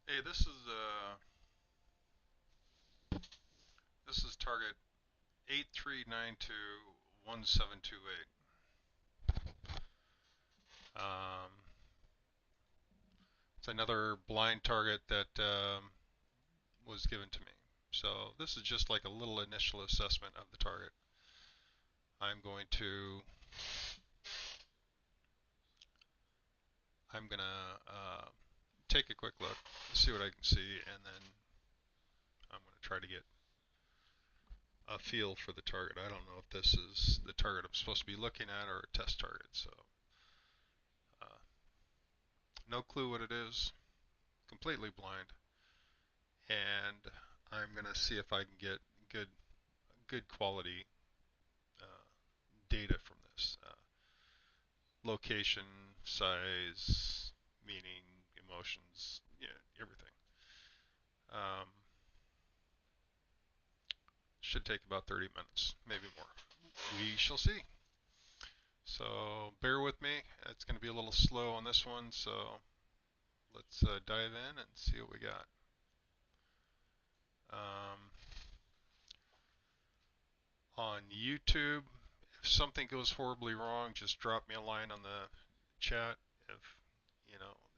Hey, this is target 83921728. Um, it's another blind target that was given to me. So this is just like a little initial assessment of the target. I'm going to I'm gonna take a quick look, see what I can see, and then I'm gonna try to get a feel for the target. I don't know if this is the target I'm supposed to be looking at or a test target. So uh, no clue what it is, completely blind, and I'm gonna see if I can get good good quality uh, data from this. Location, size, meaning, emotions, yeah, everything. Um, should take about 30 minutes, maybe more. We shall see. So bear with me. It's going to be a little slow on this one, so let's dive in and see what we got. Um, on YouTube, if something goes horribly wrong, just drop me a line on the chat. If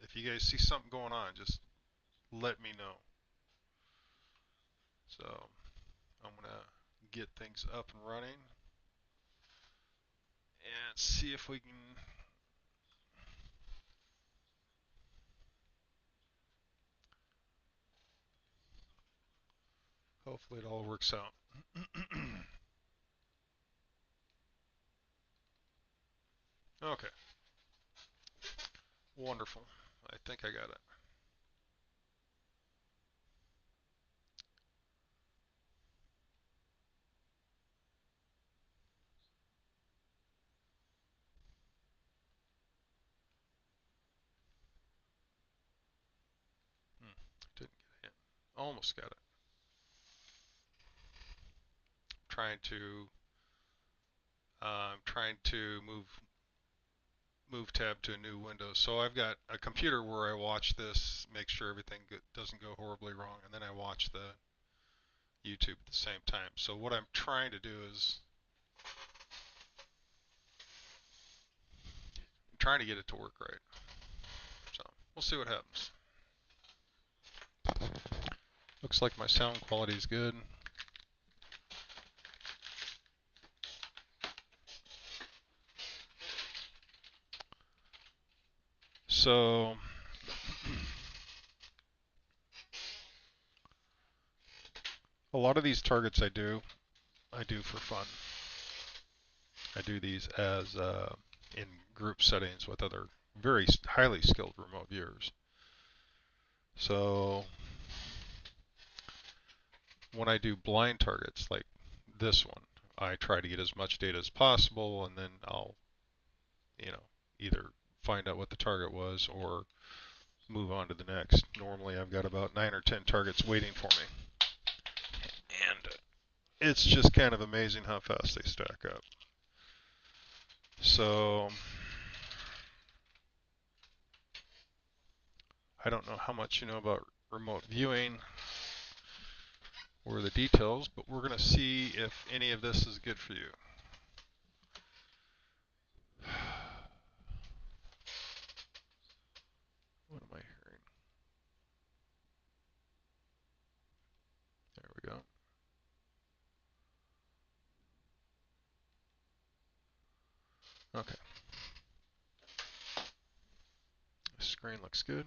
if you guys see something going on, just let me know. So I'm gonna get things up and running and see if we can. Hopefully it all works out. Okay, wonderful. I think I got it. Hmm, didn't get it. Almost got it. Trying to move tab to a new window. So I've got a computer where I watch this, make sure everything doesn't go horribly wrong, and then I watch the YouTube at the same time. So what I'm trying to do is I'm trying to get it to work right. So we'll see what happens. Looks like my sound quality is good. So a lot of these targets I do for fun. I do these as in group settings with other very highly skilled remote viewers. So when I do blind targets like this one, I try to get as much data as possible, and then I'll, you know, either find out what the target was or move on to the next. Normally, I've got about 9 or 10 targets waiting for me, and it's just kind of amazing how fast they stack up. So I don't know how much you know about remote viewing or the details, but we're going to see if any of this is good for you. What am I hearing? There we go. Okay. The screen looks good.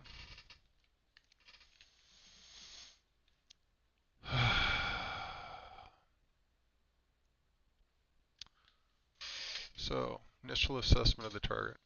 So, initial assessment of the target.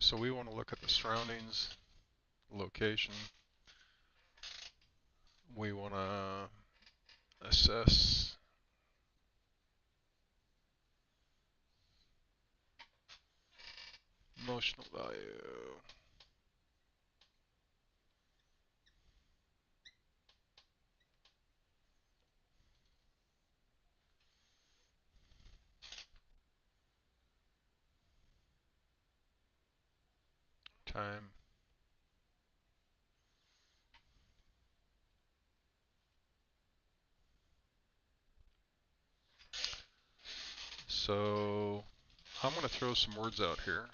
So we want to look at the surroundings, location. We want to assess emotional value. Time. So I'm going to throw some words out here.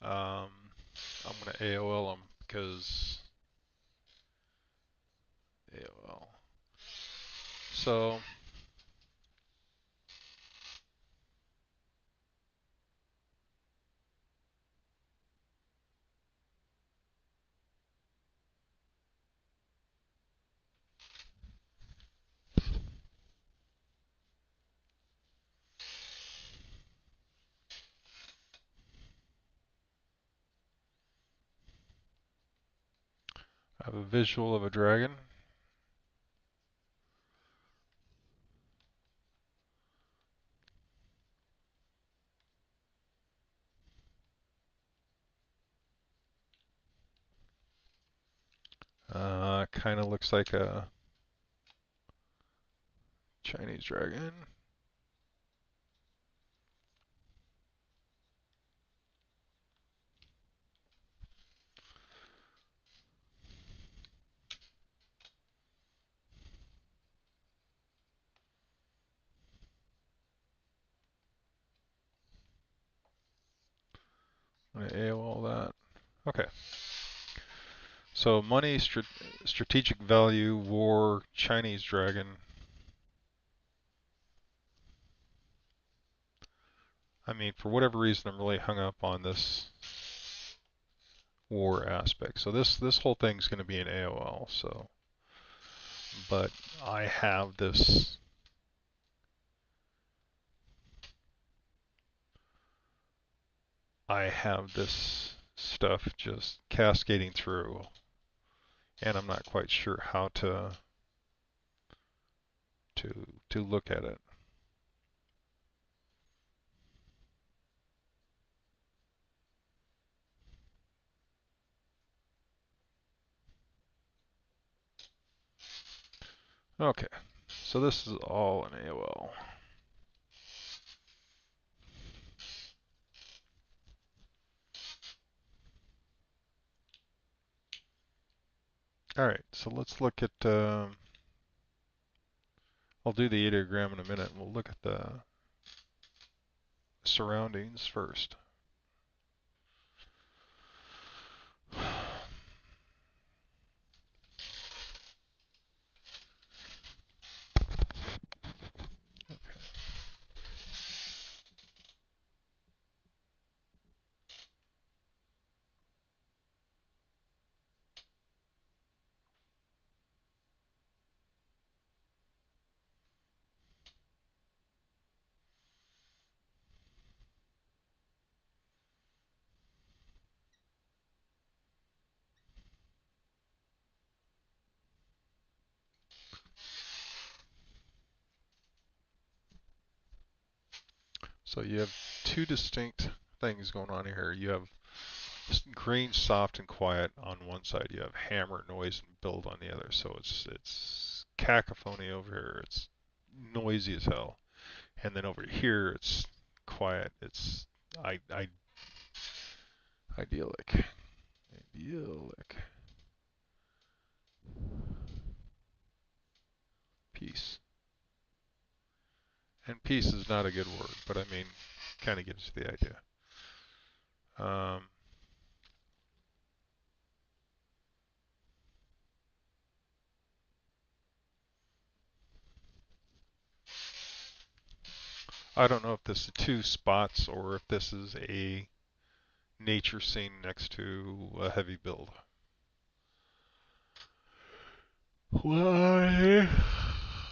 I'm going to AOL them because AOL. So I have a visual of a dragon. Kind of looks like a Chinese dragon. I'm going to AOL that. Okay. So money, strategic value, war, Chinese dragon. I mean, for whatever reason, I'm really hung up on this war aspect. So this whole thing's going to be in AOL. So, but I have this. I have this stuff just cascading through, and I'm not quite sure how to look at it. Okay, so this is all in AOL. All right, so let's look at. I'll do the ideogram in a minute. We'll look at the surroundings first. So you have two distinct things going on here. You have green, soft, and quiet on one side. You have hammer, noise, and build on the other. So it's cacophony over here. It's noisy as hell. And then over here, it's quiet. It's I idyllic. Idyllic. Peace. And peace is not a good word, but I mean, kind of gives you the idea. I don't know if this is two spots or if this is a nature scene next to a heavy build. Why?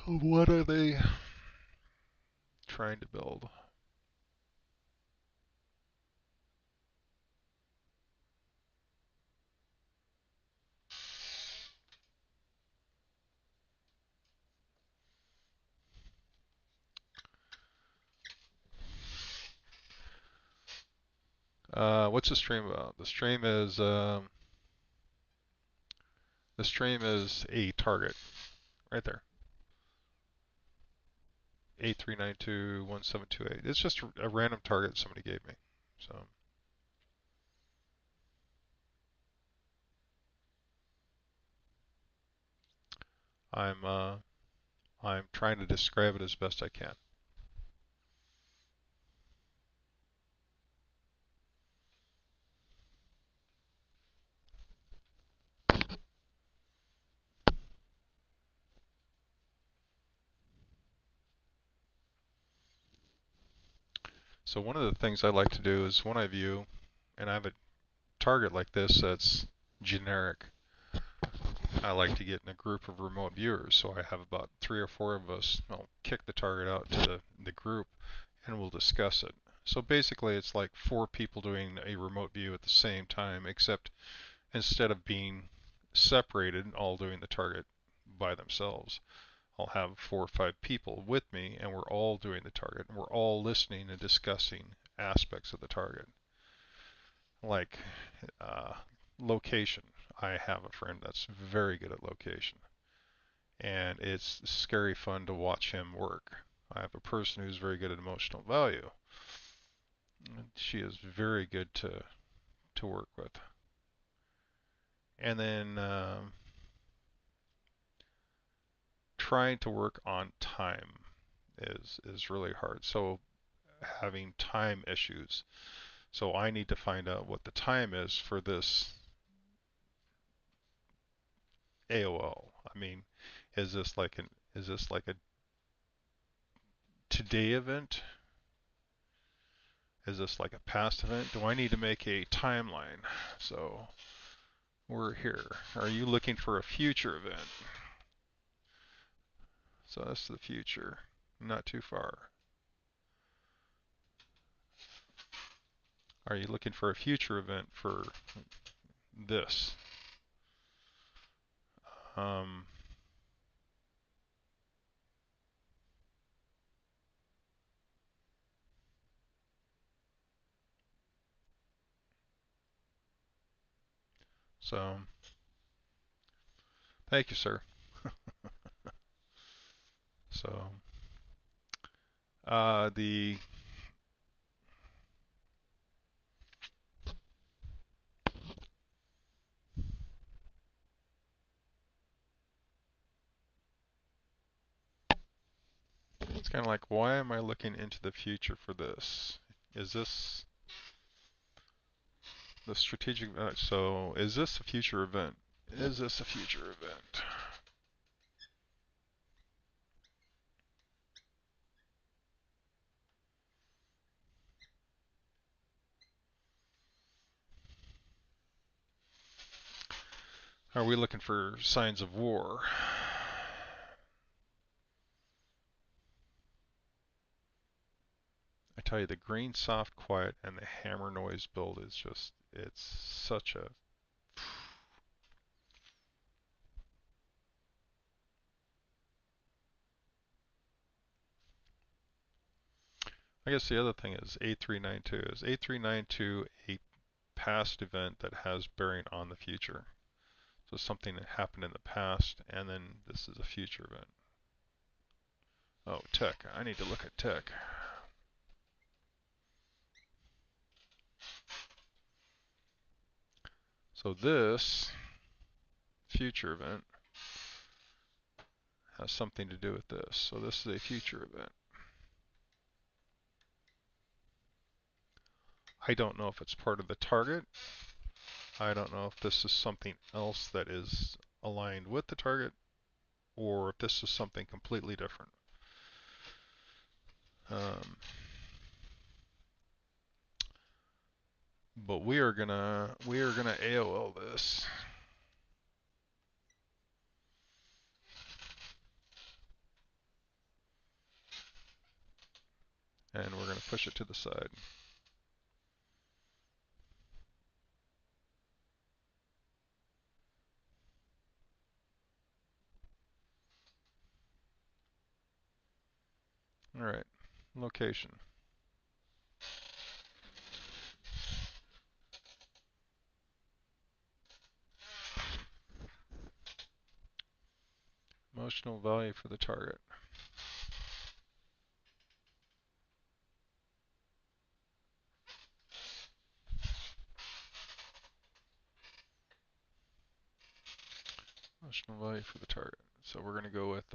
What are they trying to build? What's the stream about? The stream is a target right there. 83921728. It's just a random target somebody gave me. So I'm trying to describe it as best I can. So one of the things I like to do is when I view, and I have a target like this that's generic, I like to get in a group of remote viewers. So I have about 3 or 4 of us. I'll kick the target out to the group and we'll discuss it. So basically it's like 4 people doing a remote view at the same time, except instead of being separated, all doing the target by themselves, I'll have 4 or 5 people with me and we're all doing the target and we're all listening and discussing aspects of the target. Like location. I have a friend that's very good at location, and it's scary fun to watch him work. I have a person who's very good at emotional value. She is very good to work with. And then trying to work on time is really hard. So having time issues. So I need to find out what the time is for this AOL. I mean, is this like a today event? Is this like a past event? Do I need to make a timeline? So we're here. Are you looking for a future event? So that's the future. Not too far. Are you looking for a future event for this? Um, so thank you, sir. So the it's kind of like, why am I looking into the future for this? Is this the strategic? So is this a future event? Is this a future event? Are we looking for signs of war? I tell you, the green soft quiet and the hammer noise build is just, it's such a, I guess the other thing is 8392. Is 8392 a past event that has bearing on the future? So something that happened in the past and then this is a future event. Oh, tech. I need to look at tech. So this future event has something to do with this. So this is a future event. I don't know if it's part of the target. I don't know if this is something else that is aligned with the target or if this is something completely different. Um, but we are gonna AOL this, and we're gonna push it to the side. All right, location. Emotional value for the target. Emotional value for the target. So we're gonna go with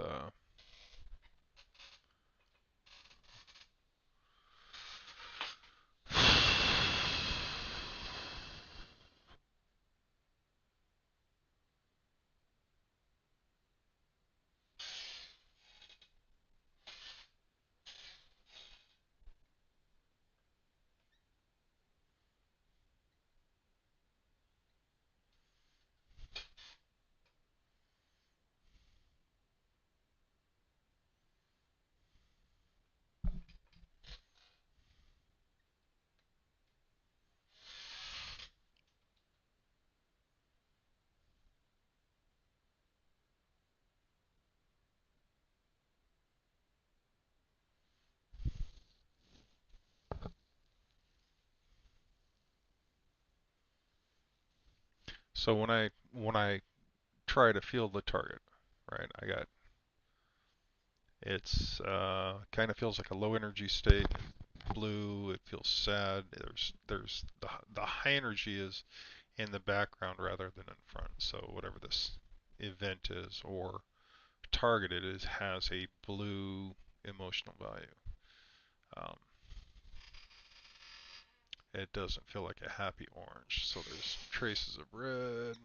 so when I try to feel the target, right? I got it's kind of feels like a low energy state, blue. It feels sad. There's the high energy is in the background rather than in front. So whatever this event is or target it is has a blue emotional value. Um, it doesn't feel like a happy orange. So there's traces of red,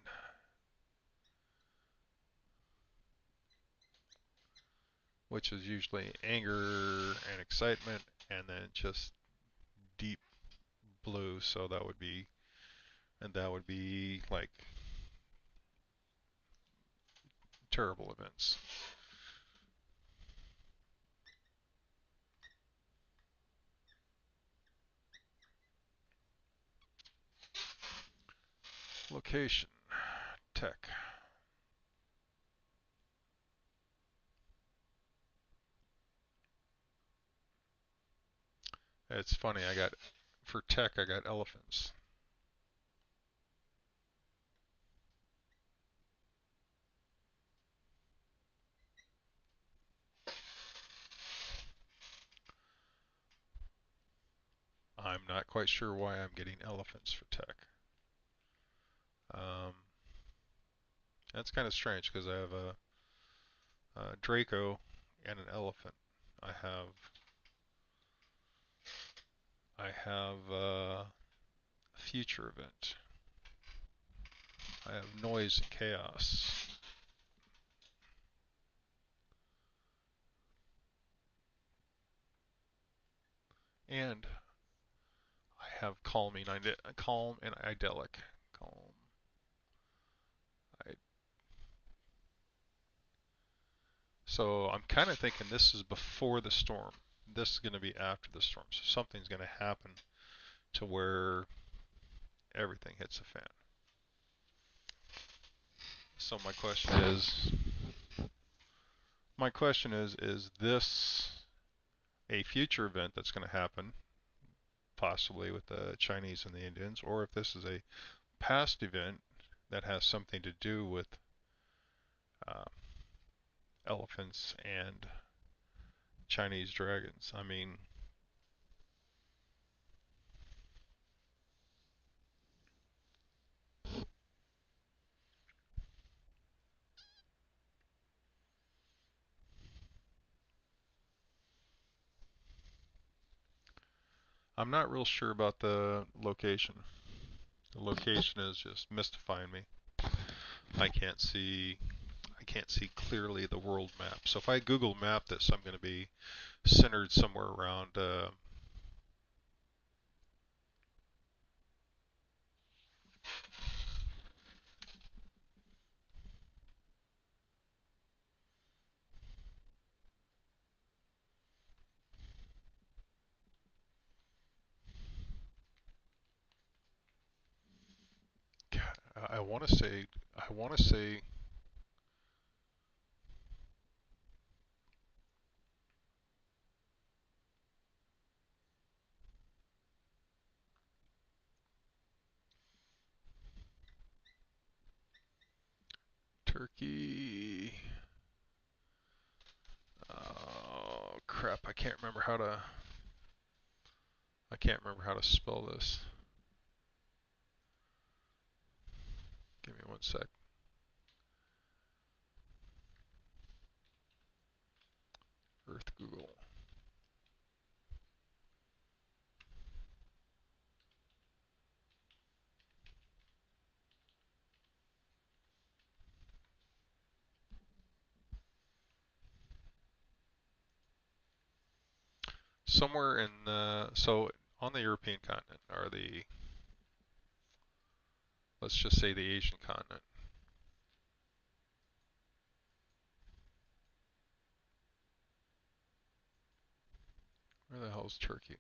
which is usually anger and excitement, and then just deep blue. So that would be like terrible events. Location, tech. It's funny. For tech, I got elephants. I'm not quite sure why I'm getting elephants for tech. Um, that's kind of strange because I have a Draco and an elephant. I have a future event. I have noise and chaos. And I have calm and idyllic. Calm. I, so I'm kind of thinking this is before the storm. This is going to be after the storm. So something's going to happen to where everything hits the fan. So my question is this a future event that's going to happen, possibly with the Chinese and the Indians, or if this is a past event that has something to do with uh, elephants and Chinese dragons. I mean, I'm not real sure about the location. The location is just mystifying me. I can't see. I can't see clearly the world map. So if I Google map this, I'm going to be centered somewhere around I want to say Turkey. Oh crap! I can't remember how to spell this. Give me one sec. Earth Google. Somewhere in so on the European continent are let's just say the Asian continent. Where the hell is Turkey?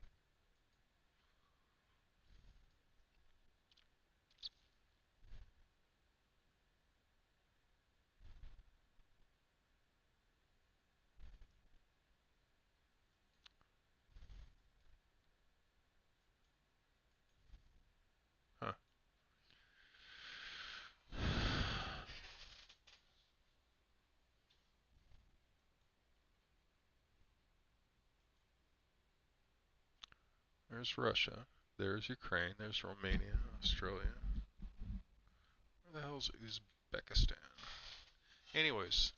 Huh. There's Russia. There's Ukraine. There's Romania, Australia. Where the hell's Uzbekistan? Anyways,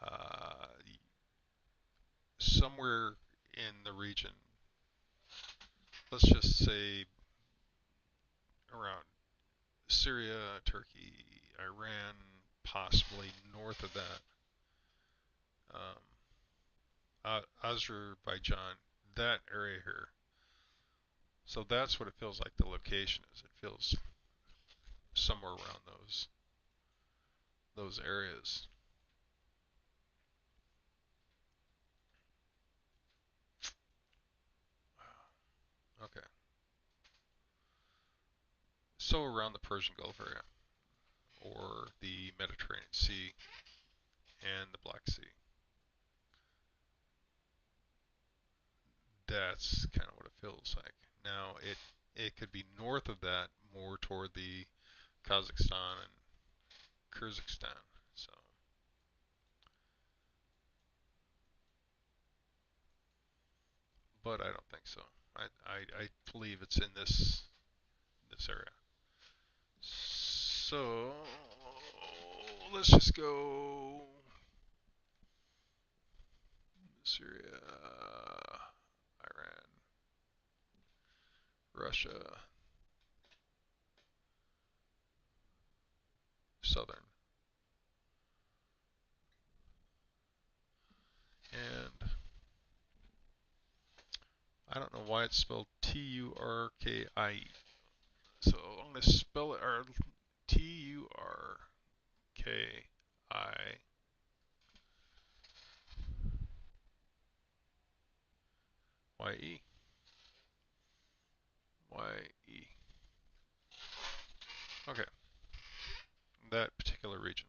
uh, somewhere in the region, let's just say around Syria, Turkey, Iran, possibly north of that, Azerbaijan, that area here. So that's what it feels like the location is. It feels somewhere around those areas. Okay. So around the Persian Gulf area, or the Mediterranean Sea and the Black Sea. That's kind of what it feels like. Now it could be north of that, more toward the Kazakhstan and Kyrgyzstan. So, but I don't think so. I believe it's in this area. So let's just go Syria, Iran, Russia, southern, and I don't know why it's spelled Turkie. So I'm going to spell it Turkie. Y-E. Okay, that particular region.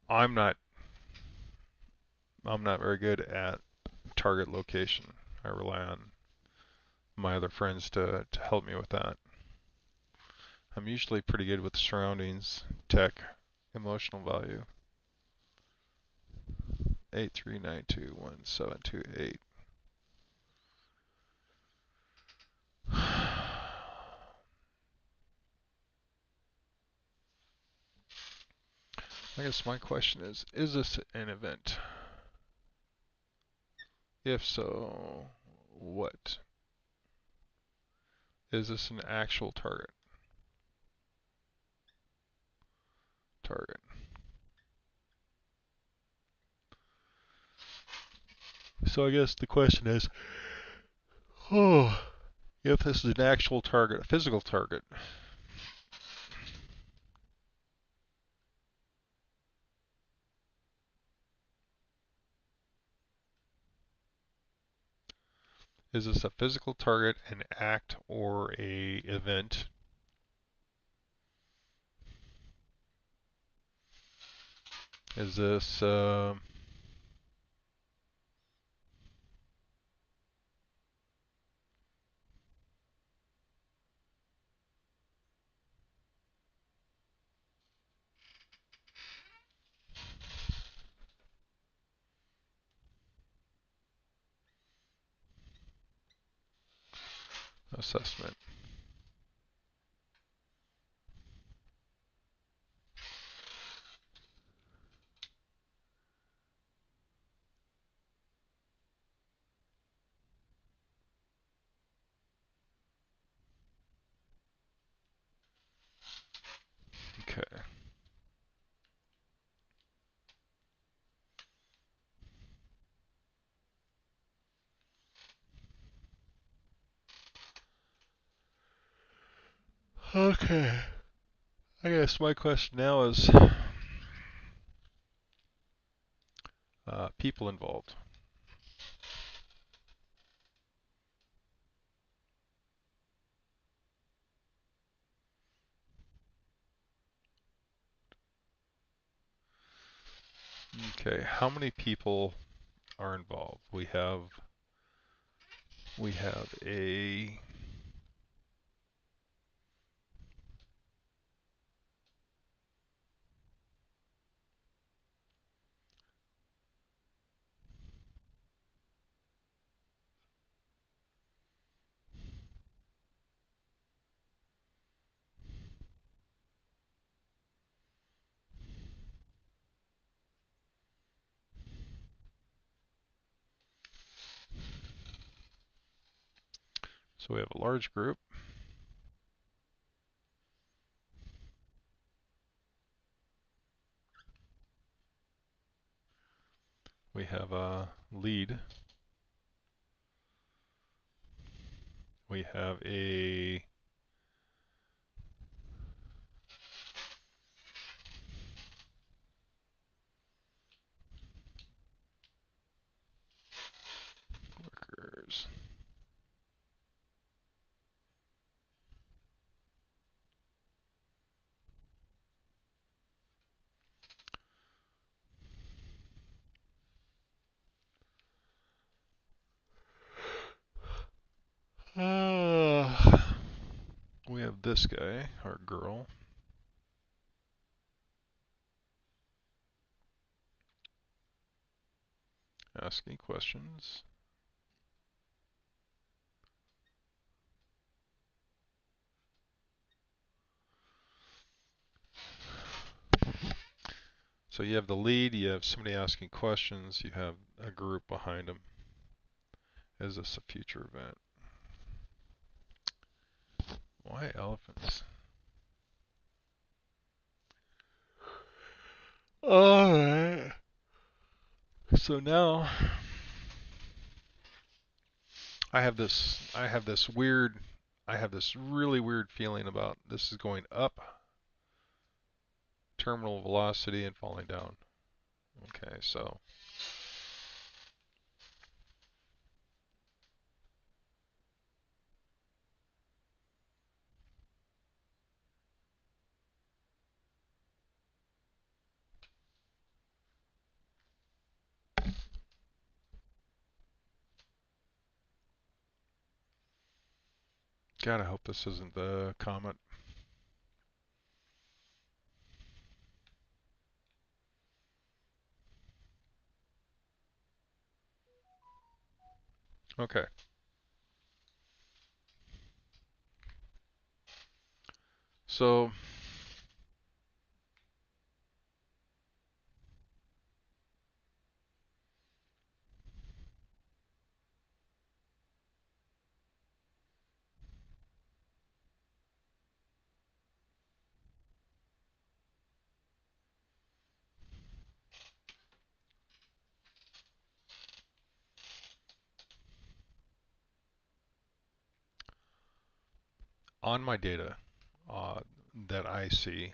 I'm not I'm not very good at target location. I rely on my other friends to help me with that. I'm usually pretty good with surroundings, tech, emotional value. 8392178. I guess my question is this an event? If so, what? Is this an actual target? So I guess the question is, if this is an actual target, a physical target, is this a physical target, an act, or a event? Is this assessment? Okay. Okay. I guess my question now is people involved. Okay, how many people are involved? We have a so we have a large group. We have a lead. We have a workers. We have this guy, our girl. Asking questions. So you have the lead, you have somebody asking questions, you have a group behind them. Is this a future event? Why elephants? Alright. So now I have this really weird feeling about this is going up, terminal velocity, and falling down. Okay, so God, I hope this isn't the comet. Okay. So on my data that I see,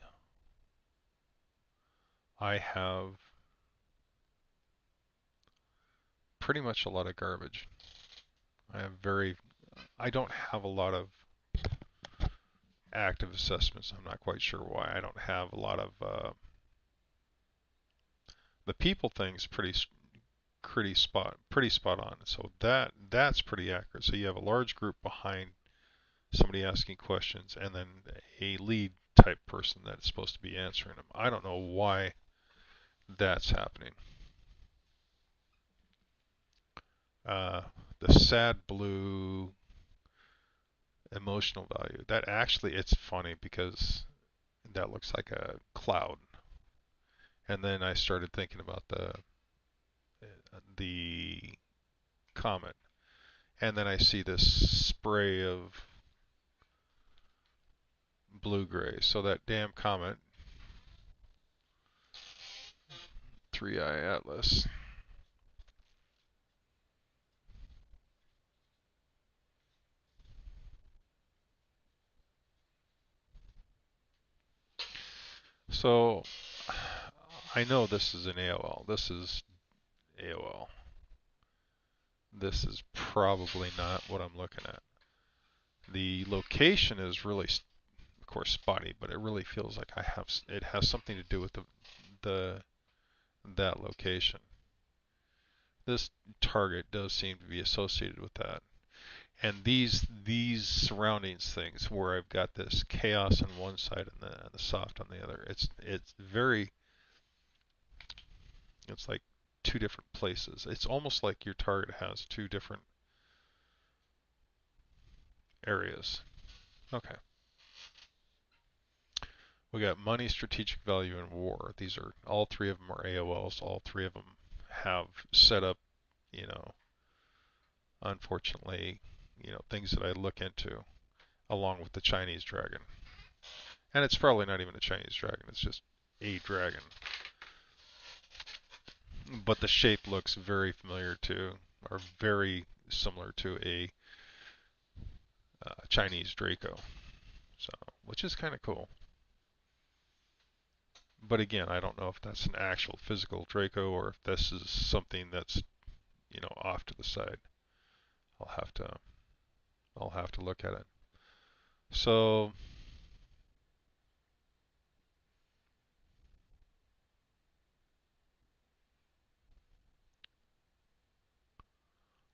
I have pretty much a lot of garbage. I don't have a lot of active assessments. I'm not quite sure why. I don't have a lot of the people thing's pretty spot on. So that's pretty accurate. So you have a large group behind somebody asking questions, and then a lead type person that's supposed to be answering them. I don't know why that's happening. Uh, the sad blue emotional value. That actually, it's funny because that looks like a cloud. And then I started thinking about the comet, and then I see this spray of blue-gray. So that damn comet, 3i Atlas. So I know this is an AOL. This is AOL. This is probably not what I'm looking at. The location is really, of course, spotty, but it really feels like it has something to do with the that location. This target does seem to be associated with that. And these surroundings things where I've got this chaos on one side and the soft on the other. It's like two different places. It's almost like your target has two different areas. Okay. We got money, strategic value, and war. These are all three of them are AOLs. All three of them have set up, you know, unfortunately, things that I look into along with the Chinese dragon. And it's probably not even a Chinese dragon. It's just a dragon. But the shape looks very familiar to, or very similar to a Chinese Draco. So, which is kind of cool. But again, I don't know if that's an actual physical Draco or if this is something that's, off to the side. I'll have to I'll have to look at it. So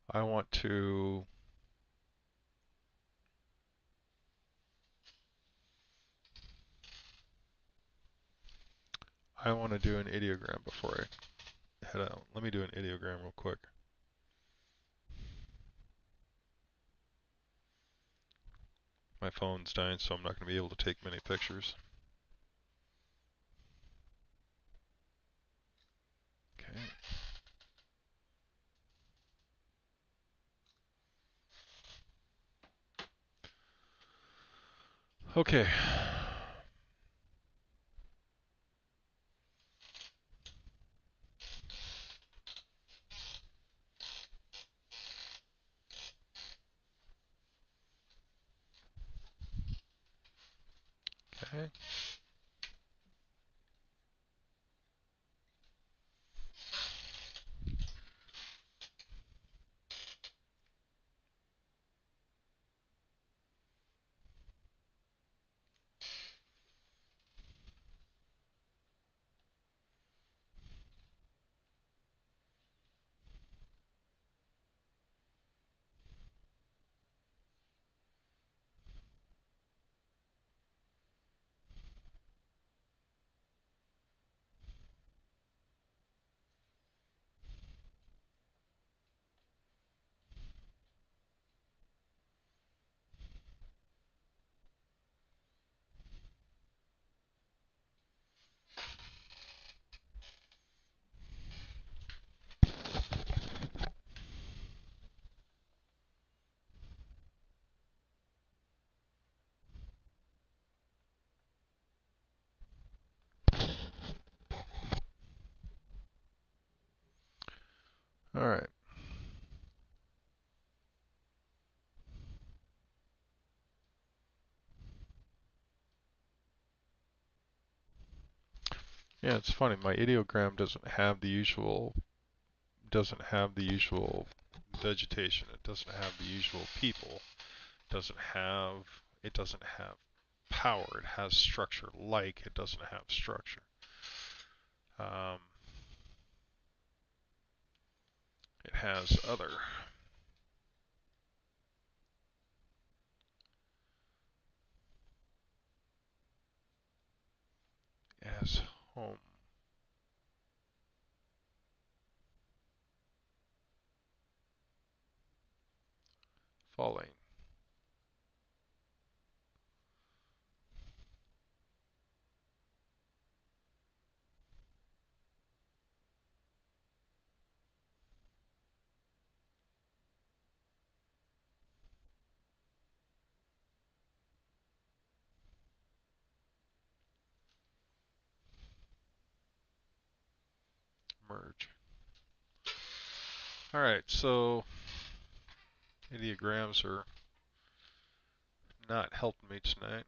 I want to do an ideogram before I head out. Let me do an ideogram real quick. My phone's dying, so I'm not going to be able to take many pictures. Okay. Okay. Okay. All right. Yeah, it's funny. My ideogram doesn't have the usual vegetation. It doesn't have the usual people. Doesn't have it doesn't have power. It has structure. Like it doesn't have structure. Um, it has other as home. Falling. Merge. Alright, so ideograms are not helping me tonight.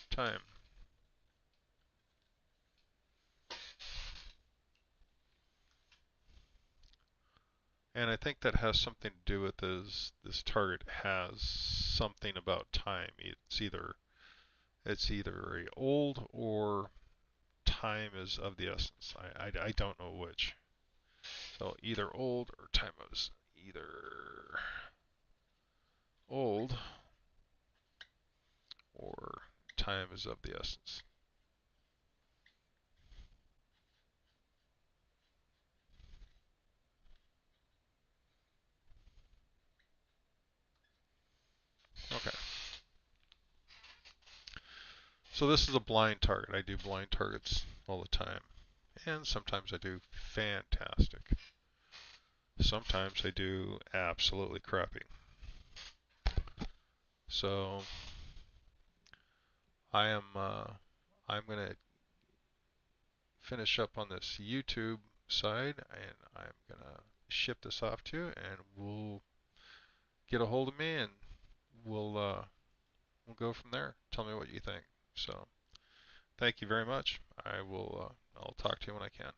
Time. And I think that has something to do with this target has something about time. It's either very old or time is of the essence. I don't know which. So either old or time is either old or time is of the essence. Okay. So this is a blind target. I do blind targets all the time. And sometimes I do fantastic. Sometimes I do absolutely crappy. So I'm gonna finish up on this YouTube side, and I'm gonna ship this off to you, and we'll get a hold of me, and we'll go from there. Tell me what you think. So thank you very much. I'll talk to you when I can.